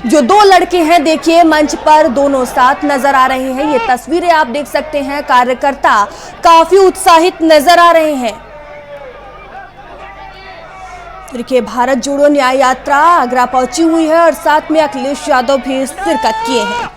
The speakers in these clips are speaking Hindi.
जो दो लड़के हैं, देखिए मंच पर दोनों साथ नजर आ रहे हैं। ये तस्वीरें आप देख सकते हैं, कार्यकर्ता काफी उत्साहित नजर आ रहे हैं। देखिए भारत जोड़ो न्याय यात्रा आगरा पहुंची हुई है और साथ में अखिलेश यादव भी शिरकत किए हैं।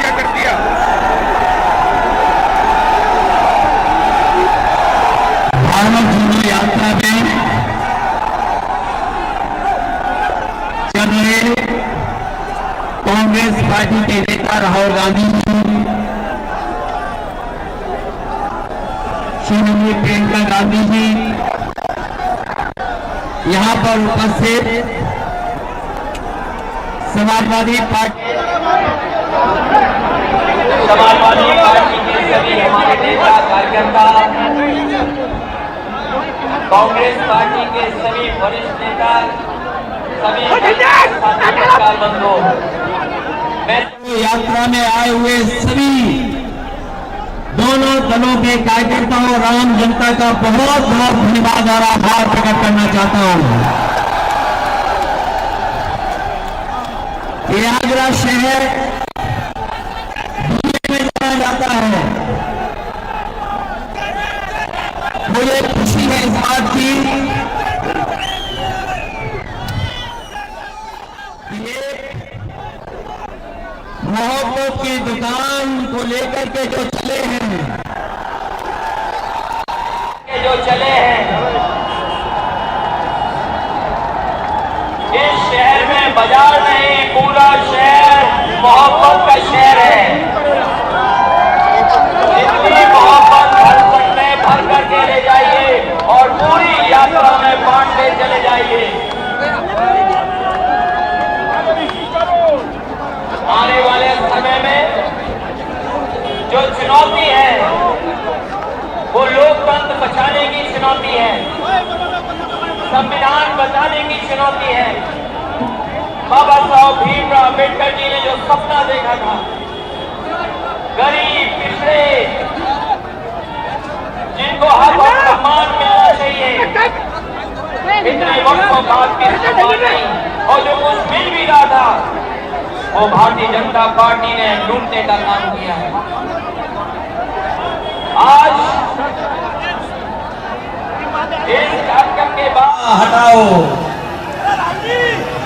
कर दिया। भारत जोड़ो यात्रा में चल रहे कांग्रेस पार्टी के नेता राहुल गांधी जी, श्रीमती प्रियंका गांधी जी यहां पर उपस्थित समाजवादी पार्टी के सभी हमारे नेता कार्यकर्ता, कांग्रेस पार्टी के सभी वरिष्ठ नेता, सभी बंधु, मैं यात्रा में आए हुए सभी दोनों दलों के कार्यकर्ताओं और आम जनता का बहुत बहुत धन्यवाद और आभार प्रकट करना चाहता हूं। ये आगरा शहर जाता है, मुझे खुशी है इस बात की ये मोहब्बत की दुकान को लेकर के जो चले हैं इस शहर में बाजार नहीं, पूरा शहर मोहब्बत का शहर है। भर करके ले जाइए और पूरी यात्रा में बांटते चले जाइए। आने वाले समय में जो चुनौती है वो लोकतंत्र बचाने की चुनौती है, संविधान बचाने की चुनौती है। बाबा साहब भीमराव अम्बेडकर जी ने जो सपना देखा था, गरीब पिछड़े जिनको हक और सम्मान मिलना चाहिए, इतने वर्षों बाद भी सम्मान नहीं, और जो कुछ मिल भी रहा था वो भारतीय जनता पार्टी ने लूटने का काम किया है। आज इस कार्यक्रम के बाद हटाओ,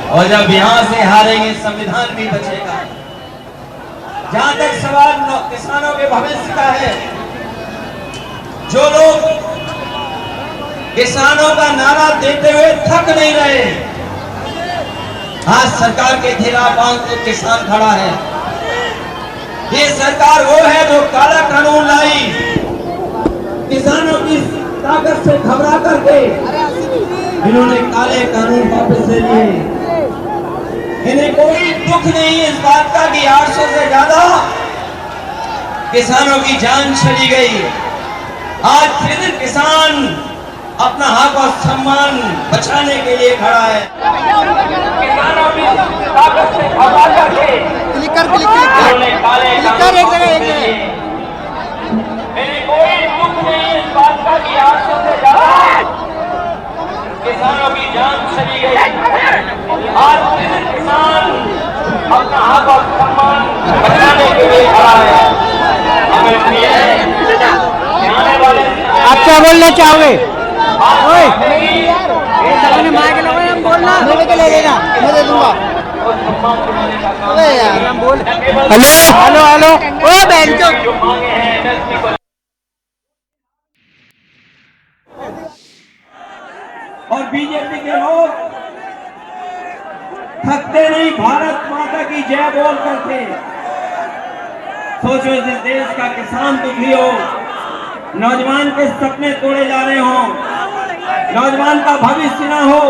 और जब यहां से हारेंगे संविधान भी बचेगा। जहां तक सवाल किसानों के भविष्य का है, जो लोग किसानों का नारा देते हुए थक नहीं रहे, आज सरकार के खिलाफ आंदोलन किसान खड़ा है। ये सरकार वो है जो काला कानून लाई, किसानों की ताकत से घबरा करके इन्होंने काले कानून वापस ले लिए। इन्हें कोई दुख नहीं इस बात का कि 800 से ज्यादा किसानों की जान चली गई। आज फिर किसान अपना हक और सम्मान बचाने के लिए खड़ा है। किसानों की ताकत से खपा करके उन्होंने काले कानून मेरी कोई दुख नहीं इस बात का कि आज से ज्यादा किसानों की जान चली गई। आज किसान अपना हक और सम्मान बचाने के लिए खड़ा है। हमें उम्मीद है कि आने वाले आप क्या बोलना चाहोगे? ओए मैंने मार के लगाया, हम बोलना मेरे के ले लेना, मैं दे दूंगा। अबे यार हम बोल। हेलो हेलो हेलो, ओ बहन चो। जो मांगे हैं एमएसपी को और बीजेपी के लोग थकते नहीं, भारत माता की जय बोल करके। सोचो जिस देश का किसान दुखी हो, नौजवान के सपने तोड़े जा रहे हो, नौजवान का भविष्य ना हो,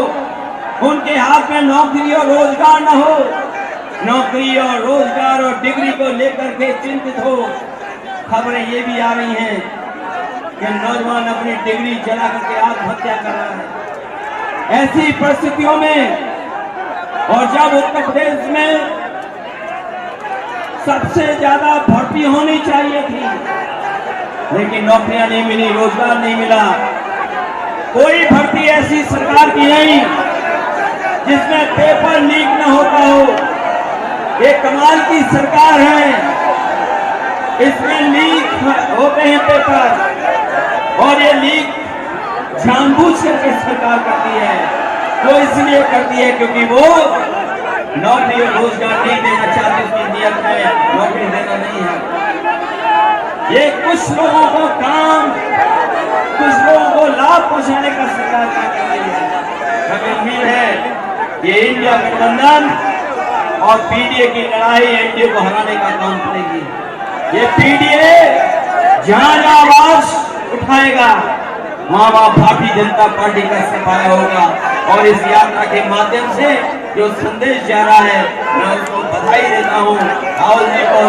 उनके हाथ में नौकरी और रोजगार ना हो, नौकरी और रोजगार और डिग्री को लेकर के चिंतित हो। खबरें ये भी आ रही हैं कि नौजवान अपनी डिग्री जला करके आत्महत्या कर रहा है। ऐसी परिस्थितियों में और जब उत्तर प्रदेश में सबसे ज्यादा भर्ती होनी चाहिए थी, लेकिन नौकरियां नहीं मिली, रोजगार नहीं मिला, कोई भर्ती ऐसी सरकार की नहीं जिसमें पेपर लीक न होता हो। ये कमाल की सरकार है, इसमें लीक होते हैं पेपर, और ये लीक जानबूझ करके सरकार करती है। वो इसलिए करती है क्योंकि वो नौकरी और रोजगार नहीं देना चाहती, उसकी नीयत में नौकरी देना नहीं है। ये कुछ लोगों को काम, कुछ लोगों को लाभ पहुंचाने का सरकार कर रही है। हमें उम्मीद है ये इंडिया गठबंधन और पीडीए की लड़ाई एनडीए को हराने का काम करेगी। ये पीडीए जहां जहां आवाज उठाएगा वहां वहां भारतीय जनता पार्टी का सफाया होगा। और इस यात्रा के माध्यम से जो संदेश जा रहा है, मैं उसको बधाई देता हूँ। राहुल जी को,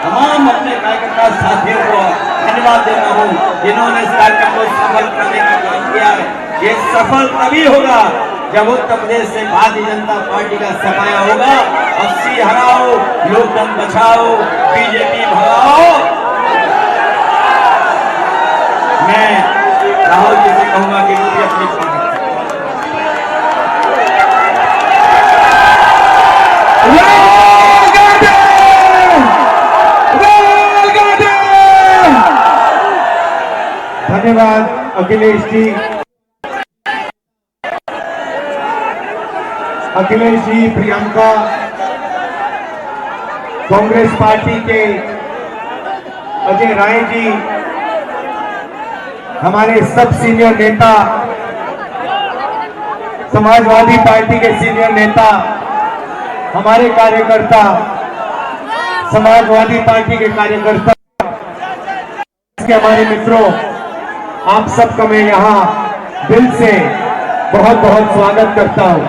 तमाम अपने कार्यकर्ता साथियों को धन्यवाद देता हूँ जिन्होंने इस कार्यक्रम को सफल करने का काम किया है। ये सफल तभी होगा जब उत्तर प्रदेश से भारतीय जनता पार्टी का सफाया होगा। 80 हराओ, लोकतंत्र बचाओ, बीजेपी भगाओ। मैं राहुल जी से कहूंगा कि वो भी अपनी धन्यवाद अखिलेश जी। अखिलेश जी, प्रियंका, कांग्रेस पार्टी के अजय राय जी, हमारे सब सीनियर नेता, समाजवादी पार्टी के सीनियर नेता, हमारे कार्यकर्ता, समाजवादी पार्टी के कार्यकर्ता, हमारे मित्रों, आप सबका मैं यहां दिल से बहुत बहुत स्वागत करता हूं।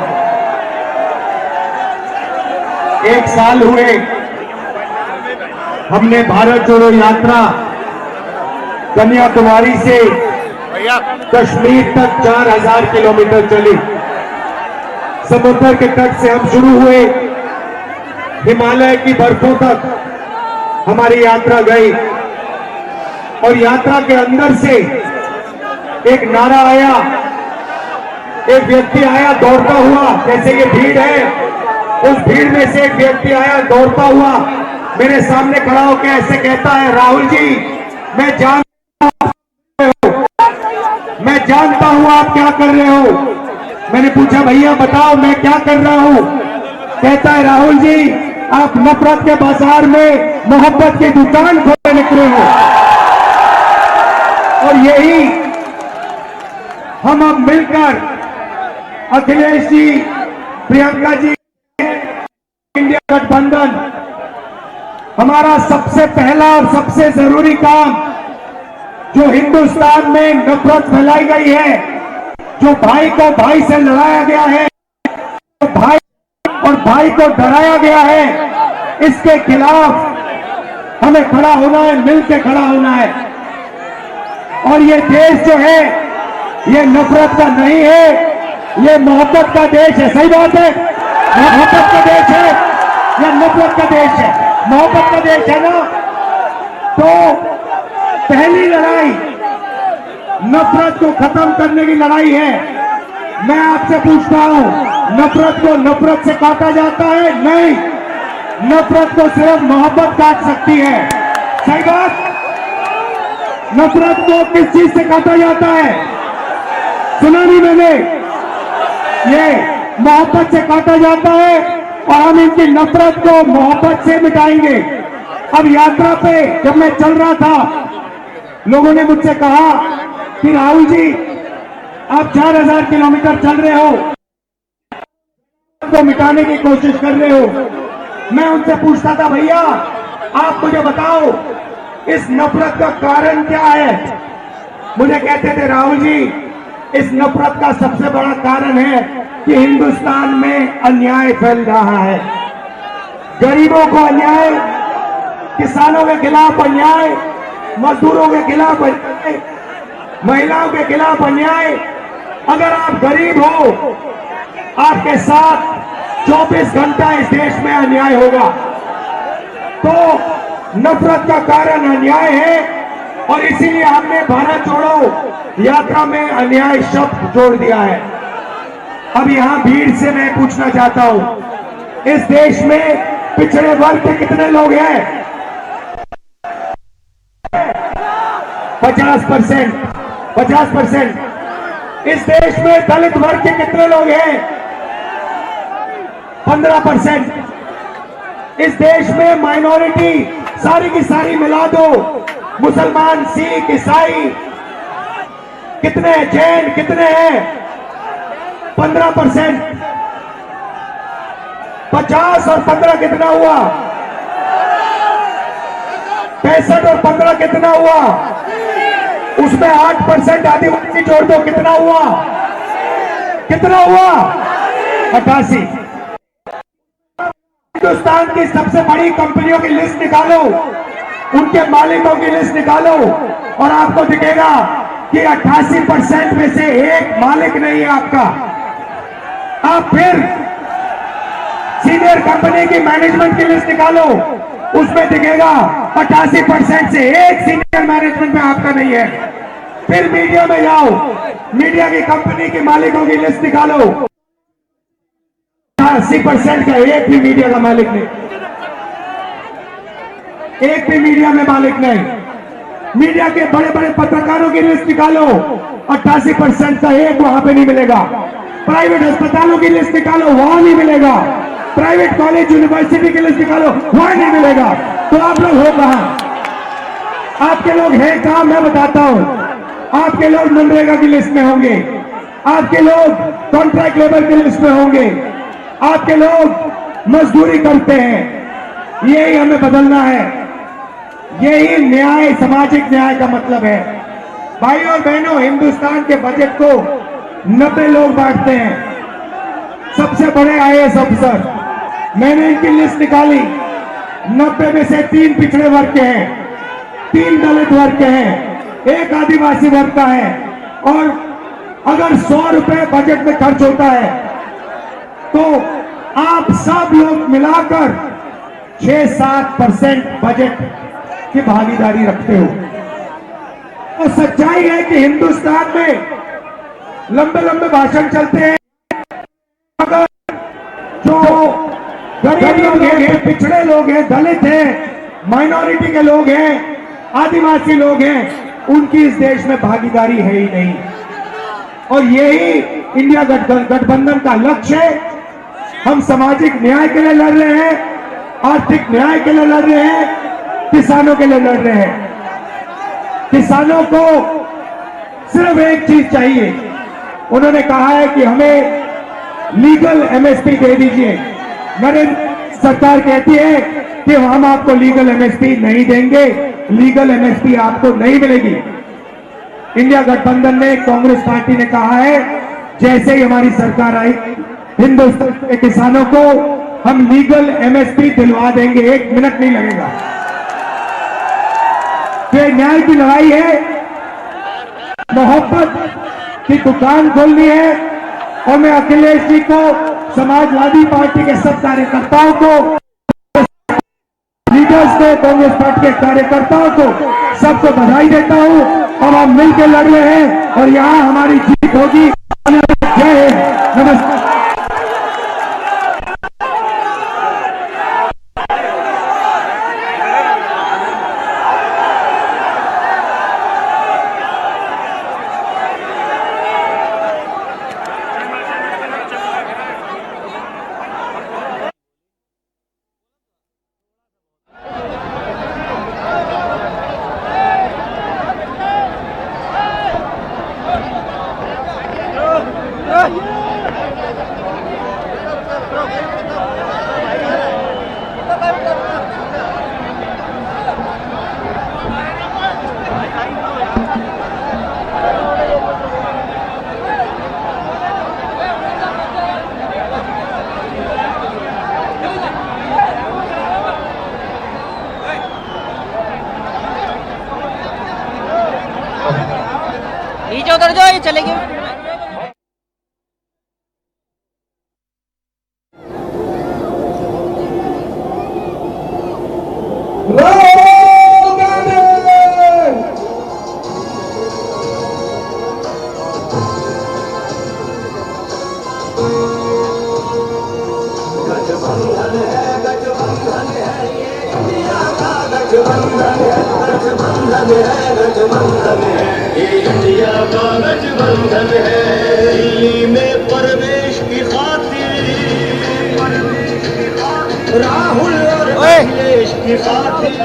एक साल हुए हमने भारत जोड़ो यात्रा कन्याकुमारी से कश्मीर तक 4000 किलोमीटर चली। समुद्र के तट से हम शुरू हुए, हिमालय की बर्फों तक हमारी यात्रा गई। और यात्रा के अंदर से एक नारा आया, एक व्यक्ति आया दौड़ता हुआ, जैसे ये भीड़ है, उस भीड़ में से एक व्यक्ति आया दौड़ता हुआ, मेरे सामने खड़ा होकर ऐसे कहता है, राहुल जी मैं जानता हूं आप क्या कर रहे हो। मैंने पूछा भैया बताओ मैं क्या कर रहा हूं। कहता है राहुल जी आप नफरत के बाजार में मोहब्बत की दुकान खोलने निकले हो। और यही हम अब मिलकर अखिलेश जी, प्रियंका जी, इंडिया गठबंधन, हमारा सबसे पहला और सबसे जरूरी काम जो हिंदुस्तान में नफरत फैलाई गई है, जो भाई को भाई से लड़ाया गया है, जो भाई और भाई को डराया गया है, इसके खिलाफ हमें खड़ा होना है, मिलकर खड़ा होना है। और ये देश जो है ये नफरत का नहीं है, ये मोहब्बत का देश है। सही बात है, मोहब्बत का देश है या नफरत का देश है? मोहब्बत का देश है ना। तो पहली लड़ाई नफरत को खत्म करने की लड़ाई है। मैं आपसे पूछता हूं, नफरत को नफरत से काटा जाता है? नहीं, नफरत को सिर्फ मोहब्बत काट सकती है। सही बात। नफरत को किस चीज से काटा जाता है? सुना नहीं मैंने? ये मोहब्बत से काटा जाता है और हम इनकी नफरत को मोहब्बत से मिटाएंगे। अब यात्रा पे जब मैं चल रहा था, लोगों ने मुझसे कहा कि राहुल जी आप 4000 किलोमीटर चल रहे हो, को मिटाने की कोशिश कर रहे हो। मैं उनसे पूछता था, भैया आप मुझे बताओ इस नफरत का कारण क्या है? मुझे कहते थे, राहुल जी इस नफरत का सबसे बड़ा कारण है कि हिंदुस्तान में अन्याय फैल रहा है। गरीबों को अन्याय, किसानों के खिलाफ अन्याय, मजदूरों के खिलाफ अन्याय, महिलाओं के खिलाफ अन्याय। अगर आप गरीब हो, आपके साथ 24 घंटा इस देश में अन्याय होगा। तो नफरत का कारण अन्याय है और इसीलिए हमने भारत जोड़ो यात्रा में अन्याय शब्द जोड़ दिया है। अब यहां भीड़ से मैं पूछना चाहता हूं, इस देश में पिछड़े वर्ग के कितने लोग हैं? 50%। 50%। इस देश में दलित वर्ग के कितने लोग हैं? 15%। इस देश में माइनॉरिटी सारी की सारी मिला दो, मुसलमान, सिख, ईसाई कितने, जैन कितने हैं? 15%। 50 और 15 कितना हुआ? 65 और 15 कितना हुआ? उसमें 8% आदिवासी जोड़ दो, कितना हुआ? कितना हुआ? 88। हिंदुस्तान की सबसे बड़ी कंपनियों की लिस्ट निकालो, उनके मालिकों की लिस्ट निकालो और आपको दिखेगा कि 88% में से एक मालिक नहीं है आपका। आप फिर सीनियर कंपनी की मैनेजमेंट की लिस्ट निकालो, उसमें दिखेगा 88% से एक सीनियर मैनेजमेंट में आपका नहीं है। फिर मीडिया में जाओ, मीडिया की कंपनी के मालिकों की लिस्ट निकालो, 80% का एक भी मीडिया का मालिक नहीं, एक भी मीडिया में मालिक नहीं। मीडिया के बड़े बड़े पत्रकारों की लिस्ट निकालो, 88% का एक वहां पे नहीं मिलेगा। प्राइवेट अस्पतालों की लिस्ट निकालो, वहां नहीं मिलेगा। प्राइवेट कॉलेज यूनिवर्सिटी की लिस्ट निकालो, वहां नहीं मिलेगा। तो आप लोग हो कहां? आपके लोग हैं कहां? मैं बताता हूं। आपके लोग मनरेगा की लिस्ट में होंगे, आपके लोग कॉन्ट्रैक्ट लेबर की लिस्ट में होंगे, आपके लोग मजदूरी करते हैं। यही हमें बदलना है, यही न्याय, सामाजिक न्याय का मतलब है। भाई और बहनों, हिंदुस्तान के बजट को 90 लोग बांटते हैं, सबसे बड़े आईएएस अफसर। मैंने इनकी लिस्ट निकाली, 90 में से 3 पिछड़े वर्ग के हैं, 3 दलित वर्ग के हैं, 1 आदिवासी वर्ग का है। और अगर 100 रुपए बजट में खर्च होता है तो आप सब लोग मिलाकर 6-7% बजट की भागीदारी रखते हो। और सच्चाई है कि हिंदुस्तान में लंबे लंबे भाषण चलते हैं, अगर जो गरीब लोग हैं, पिछड़े लोग हैं, दलित हैं, माइनॉरिटी के लोग हैं, आदिवासी लोग हैं, उनकी इस देश में भागीदारी है ही नहीं। और यही इंडिया गठबंधन का लक्ष्य है। हम सामाजिक न्याय के लिए लड़ रहे हैं, आर्थिक न्याय के लिए लड़ रहे हैं, किसानों के लिए लड़ रहे हैं। किसानों को सिर्फ एक चीज चाहिए, उन्होंने कहा है कि हमें लीगल एमएसपी दे दीजिए। नरेंद्र सरकार कहती है कि हम आपको लीगल एमएसपी नहीं देंगे, लीगल एमएसपी आपको नहीं मिलेगी। इंडिया गठबंधन ने, कांग्रेस पार्टी ने कहा है जैसे ही हमारी सरकार आई, हिंदुस्तान के किसानों को हम लीगल एमएसपी दिलवा देंगे, 1 मिनट नहीं लगेगा। ये न्याय की लड़ाई है, मोहब्बत की दुकान खोलनी है। और मैं अखिलेश जी को, समाजवादी पार्टी के सब कार्यकर्ताओं को, लीडर्स को, कांग्रेस पार्टी के कार्यकर्ताओं को सबको बधाई देता हूं। और हम मिलकर लड़ रहे हैं और यहां हमारी जीत होगी। जय हिंद, नमस्कार। नीचे उतर जाओ, ये चलेगी। इंडिया का गठबंधन है, दिल्ली में प्रवेश की खातिर, राहुल और अखिलेश की खातिर।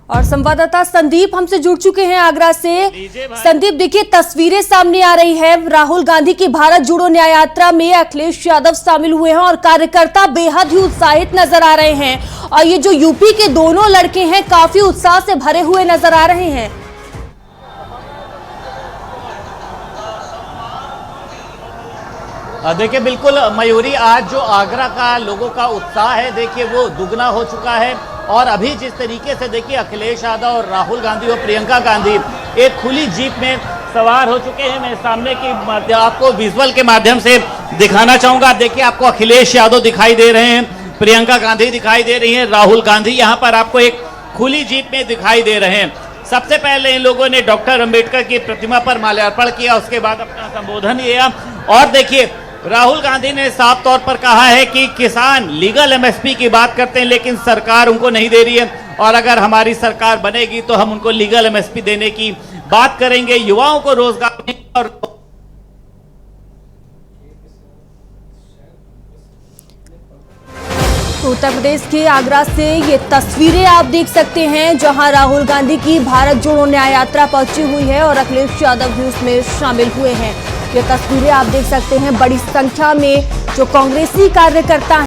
और संवाददाता संदीप हमसे जुड़ चुके हैं आगरा से। संदीप, देखिए तस्वीरें सामने आ रही है, राहुल गांधी की भारत जोड़ो न्याय यात्रा में अखिलेश यादव शामिल हुए हैं और कार्यकर्ता बेहद ही उत्साहित नजर आ रहे हैं। और ये जो यूपी के दोनों लड़के हैं काफी उत्साह से भरे हुए नजर आ रहे हैं। देखिए बिल्कुल मयूरी, आज जो आगरा का लोगों का उत्साह है देखिए वो दुगना हो चुका है। और अभी जिस तरीके से देखिए अखिलेश यादव और राहुल गांधी और प्रियंका गांधी एक खुली जीप में सवार हो चुके हैं। मैं सामने की आपको विजुअल के माध्यम से दिखाना चाहूंगा। देखिए, आपको अखिलेश यादव दिखाई दे रहे हैं, प्रियंका गांधी दिखाई दे रही हैं, राहुल गांधी यहां पर आपको एक खुली जीप में दिखाई दे रहे हैं। सबसे पहले इन लोगों ने डॉक्टर अंबेडकर की प्रतिमा पर माल्यार्पण किया, उसके बाद अपना संबोधन किया। और देखिए, राहुल गांधी ने साफ तौर पर कहा है कि किसान लीगल एमएसपी की बात करते हैं, लेकिन सरकार उनको नहीं दे रही है, और अगर हमारी सरकार बनेगी तो हम उनको लीगल एमएसपी देने की बात करेंगे, युवाओं को रोजगार और उत्तर प्रदेश के आगरा से ये तस्वीरें आप देख सकते हैं, जहां राहुल गांधी की भारत जोड़ो न्याय यात्रा पहुंची हुई है और अखिलेश यादव भी उसमें शामिल हुए हैं। ये तस्वीरें आप देख सकते हैं, बड़ी संख्या में जो कांग्रेसी कार्यकर्ता